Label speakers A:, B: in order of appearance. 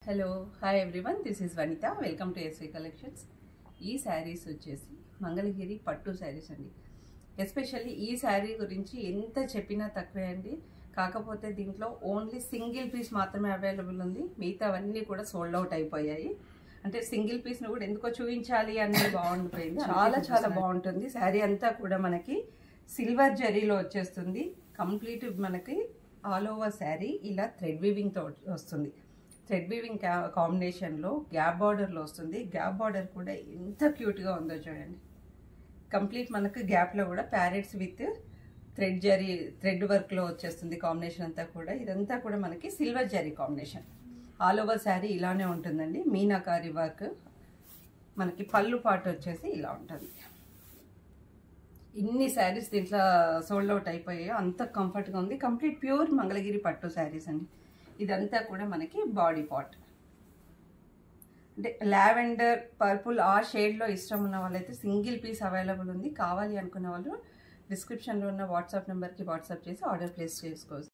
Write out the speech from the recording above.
A: Hello hi everyone, this is Vanitha. Welcome to SV collections. ఈ saris వచ్చేసి మంగళగిరి పట్టు శారీస్ అండి. ఎస్పెషల్లీ ఈ శారీ గురించి ఎంత చెప్పినా తక్కువే అండి. కాకపోతే దీంట్లో ఓన్లీ సింగిల్ పీస్ మాత్రమే అవైలబుల్ ఉంది. మిగతావన్నీ కూడా సోల్డ్ అవుట్ అయిపోయాయి. అంటే సింగిల్ పీస్ను కూడా ఎందుకో చూపించాలి అనేది బాగుండిపోయింది. చాలా బాగుంటుంది. శారీ అంతా కూడా మనకి సిల్వర్ జరీలో వచ్చేస్తుంది. కంప్లీట్ మనకి ఆల్ ఓవర్ శారీ ఇలా థ్రెడ్ వీవింగ్తో వస్తుంది. థ్రెడ్ వీవింగ్ కాంబినేషన్లో గ్యాప్ బార్డర్లో వస్తుంది. గ్యాప్ బార్డర్ కూడా ఎంత క్యూట్గా ఉందో చూడండి. కంప్లీట్ మనకు గ్యాప్లో కూడా ప్యారెట్స్ విత్ థ్రెడ్ వర్క్లో వచ్చేస్తుంది కాంబినేషన్ అంతా కూడా. ఇదంతా కూడా మనకి silver zari combination. All over sari ఇలానే ఉంటుందండి. మీనాకారి వర్క్. మనకి పళ్ళు పాటు వచ్చేసి ఇలా ఉంటుంది. ఇన్ని శారీస్ దీంట్లో సోల్డ్ అవుట్ అయిపోయాయో అంత కంఫర్ట్గా ఉంది. కంప్లీట్ ప్యూర్ మంగళగిరి పట్టు శారీస్ అండి. ఇదంతా కూడా మనకి బాడీ పార్ట్. అంటే లావెండర్ పర్పుల్ ఆ షేడ్లో ఇష్టం ఉన్న వాళ్ళైతే సింగిల్ పీస్ అవైలబుల్ ఉంది. కావాలి అనుకున్న వాళ్ళు డిస్క్రిప్షన్లో ఉన్న వాట్సాప్ నెంబర్కి వాట్సాప్ చేసి ఆర్డర్ ప్లేస్ చేసుకోవచ్చు.